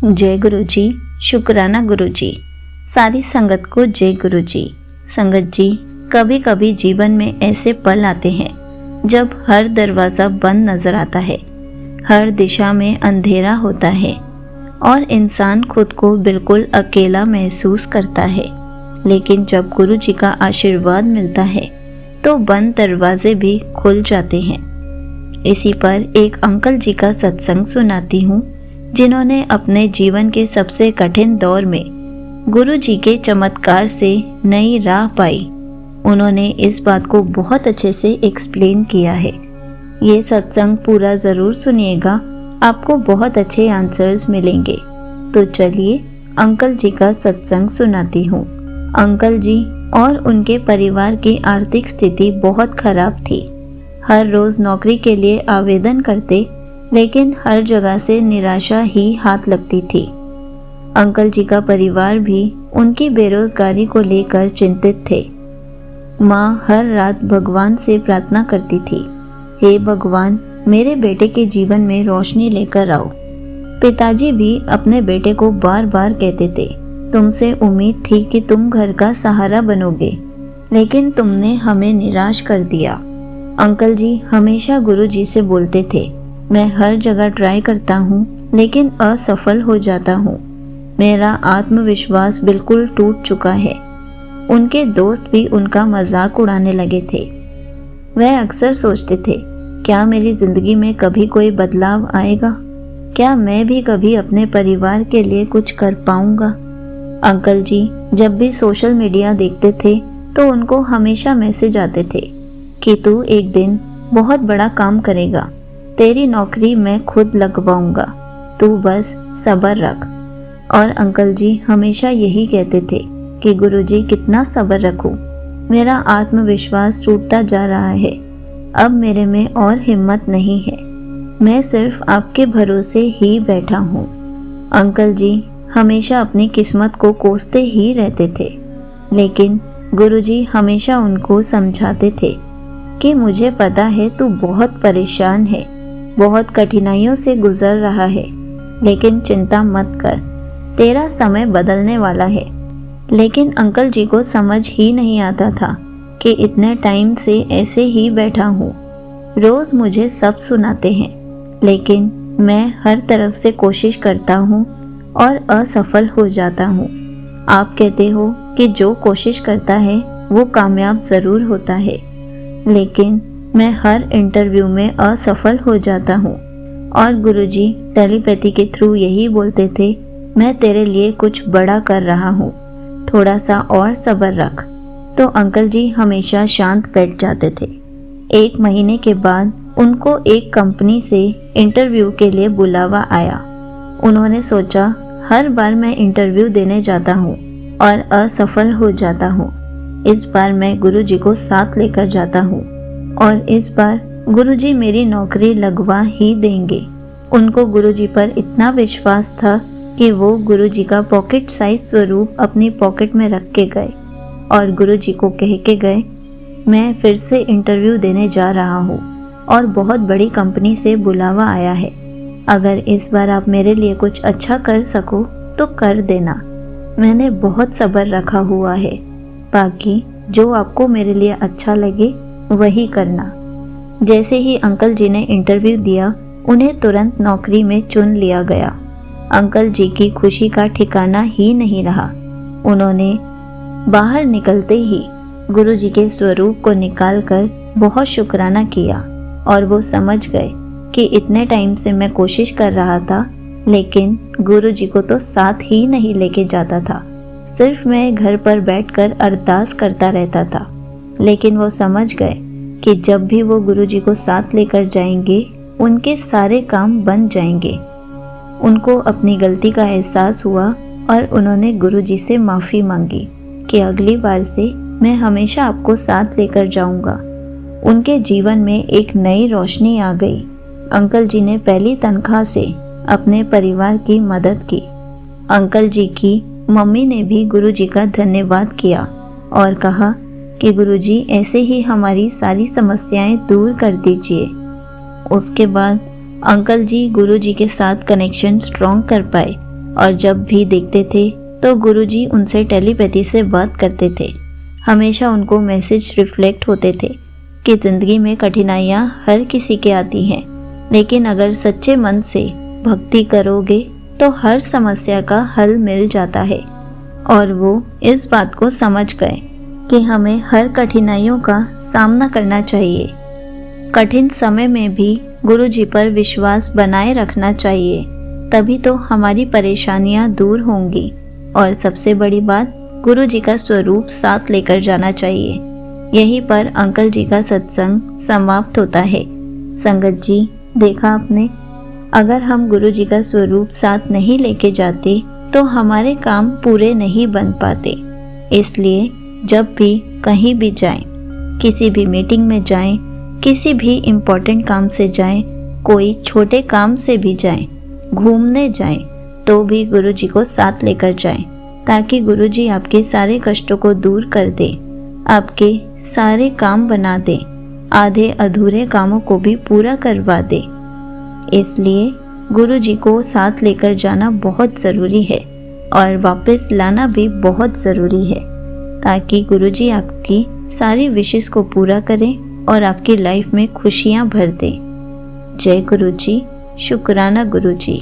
जय गुरु जी। शुक्राना गुरु जी। सारी संगत को जय गुरु जी। संगत जी, कभी कभी जीवन में ऐसे पल आते हैं जब हर दरवाज़ा बंद नज़र आता है, हर दिशा में अंधेरा होता है और इंसान खुद को बिल्कुल अकेला महसूस करता है। लेकिन जब गुरु जी का आशीर्वाद मिलता है तो बंद दरवाजे भी खुल जाते हैं। इसी पर एक अंकल जी का सत्संग सुनाती हूँ, जिन्होंने अपने जीवन के सबसे कठिन दौर में गुरु जी के चमत्कार से नई राह पाई। उन्होंने इस बात को बहुत अच्छे से एक्सप्लेन किया है। ये सत्संग पूरा ज़रूर सुनिएगा, आपको बहुत अच्छे आंसर्स मिलेंगे। तो चलिए अंकल जी का सत्संग सुनाती हूँ। अंकल जी और उनके परिवार की आर्थिक स्थिति बहुत खराब थी। हर रोज़ नौकरी के लिए आवेदन करते, लेकिन हर जगह से निराशा ही हाथ लगती थी। अंकल जी का परिवार भी उनकी बेरोजगारी को लेकर चिंतित थे। माँ हर रात भगवान से प्रार्थना करती थी, हे भगवान, मेरे बेटे के जीवन में रोशनी लेकर आओ। पिताजी भी अपने बेटे को बार बार कहते थे, तुमसे उम्मीद थी कि तुम घर का सहारा बनोगे, लेकिन तुमने हमें निराश कर दिया। अंकल जी हमेशा गुरु जी से बोलते थे, मैं हर जगह ट्राई करता हूँ लेकिन असफल हो जाता हूँ। मेरा आत्मविश्वास बिल्कुल टूट चुका है। उनके दोस्त भी उनका मजाक उड़ाने लगे थे। वह अक्सर सोचते थे, क्या मेरी ज़िंदगी में कभी कोई बदलाव आएगा? क्या मैं भी कभी अपने परिवार के लिए कुछ कर पाऊँगा? अंकल जी जब भी सोशल मीडिया देखते थे तो उनको हमेशा मैसेज आते थे कि तू एक दिन बहुत बड़ा काम करेगा, तेरी नौकरी मैं खुद लगवाऊंगा, तू बस सब्र रख। और अंकल जी हमेशा यही कहते थे कि गुरुजी कितना सब्र रखूं, मेरा आत्मविश्वास टूटता जा रहा है, अब मेरे में और हिम्मत नहीं है, मैं सिर्फ आपके भरोसे ही बैठा हूँ। अंकल जी हमेशा अपनी किस्मत को कोसते ही रहते थे, लेकिन गुरुजी हमेशा उनको समझाते थे कि मुझे पता है तू बहुत परेशान है, बहुत कठिनाइयों से गुजर रहा है, लेकिन चिंता मत कर, तेरा समय बदलने वाला है। लेकिन अंकल जी को समझ ही नहीं आता था कि इतने टाइम से ऐसे ही बैठा हूँ। रोज़ मुझे सब सुनाते हैं, लेकिन मैं हर तरफ से कोशिश करता हूँ और असफल हो जाता हूँ। आप कहते हो कि जो कोशिश करता है वो कामयाब ज़रूर होता है, लेकिन मैं हर इंटरव्यू में असफल हो जाता हूँ। और गुरुजी टेलीपैथी के थ्रू यही बोलते थे, मैं तेरे लिए कुछ बड़ा कर रहा हूँ, थोड़ा सा और सब्र रख। तो अंकल जी हमेशा शांत बैठ जाते थे। 1 महीने के बाद उनको एक कंपनी से इंटरव्यू के लिए बुलावा आया। उन्होंने सोचा, हर बार मैं इंटरव्यू देने जाता हूँ और असफल हो जाता हूँ, इस बार मैं गुरुजी को साथ लेकर जाता हूँ और इस बार गुरुजी मेरी नौकरी लगवा ही देंगे। उनको गुरुजी पर इतना विश्वास था कि वो गुरुजी का पॉकेट साइज स्वरूप अपनी पॉकेट में रख के गए और गुरुजी को कह के गए, मैं फिर से इंटरव्यू देने जा रहा हूँ और बहुत बड़ी कंपनी से बुलावा आया है, अगर इस बार आप मेरे लिए कुछ अच्छा कर सको तो कर देना, मैंने बहुत सब्र रखा हुआ है, बाकी जो आपको मेरे लिए अच्छा लगे वही करना। जैसे ही अंकल जी ने इंटरव्यू दिया, उन्हें तुरंत नौकरी में चुन लिया गया। अंकल जी की खुशी का ठिकाना ही नहीं रहा। उन्होंने बाहर निकलते ही गुरु जी के स्वरूप को निकालकर बहुत शुक्राना किया और वो समझ गए कि इतने टाइम से मैं कोशिश कर रहा था, लेकिन गुरु जी को तो साथ ही नहीं लेके जाता था, सिर्फ मैं घर पर बैठकर अरदास करता रहता था। लेकिन वो समझ गए कि जब भी वो गुरुजी को साथ लेकर जाएंगे, उनके सारे काम बन जाएंगे। उनको अपनी गलती का एहसास हुआ और उन्होंने गुरुजी से माफ़ी मांगी कि अगली बार से मैं हमेशा आपको साथ लेकर जाऊंगा। उनके जीवन में एक नई रोशनी आ गई। अंकल जी ने पहली तनख्वाह से अपने परिवार की मदद की। अंकल जी की मम्मी ने भी गुरुजी का धन्यवाद किया और कहा कि गुरुजी ऐसे ही हमारी सारी समस्याएं दूर कर दीजिए। उसके बाद अंकल जी गुरुजी के साथ कनेक्शन स्ट्रॉन्ग कर पाए और जब भी देखते थे तो गुरुजी उनसे टेलीपैथी से बात करते थे। हमेशा उनको मैसेज रिफ्लेक्ट होते थे कि ज़िंदगी में कठिनाइयाँ हर किसी के आती हैं, लेकिन अगर सच्चे मन से भक्ति करोगे तो हर समस्या का हल मिल जाता है। और वो इस बात को समझ गए कि हमें हर कठिनाइयों का सामना करना चाहिए। कठिन समय में भी गुरुजी पर विश्वास बनाए रखना चाहिए, तभी तो हमारी परेशानियां दूर होंगी। और सबसे बड़ी बात, गुरुजी का स्वरूप साथ लेकर जाना चाहिए। यहीं पर अंकल जी का सत्संग समाप्त होता है। संगत जी, देखा आपने, अगर हम गुरुजी का स्वरूप साथ नहीं लेके जाते तो हमारे काम पूरे नहीं बन पाते। इसलिए जब भी कहीं भी जाएं, किसी भी मीटिंग में जाएं, किसी भी इम्पोर्टेंट काम से जाएं, कोई छोटे काम से भी जाएं, घूमने जाएं, तो भी गुरुजी को साथ लेकर जाएं, ताकि गुरुजी आपके सारे कष्टों को दूर कर दे, आपके सारे काम बना दे, आधे अधूरे कामों को भी पूरा करवा दे। इसलिए गुरुजी को साथ लेकर जाना बहुत ज़रूरी है और वापस लाना भी बहुत ज़रूरी है, ताकि गुरुजी आपकी सारी विशेस को पूरा करें और आपकी लाइफ में खुशियाँ भर दें। जय गुरुजी, शुक्राना गुरुजी।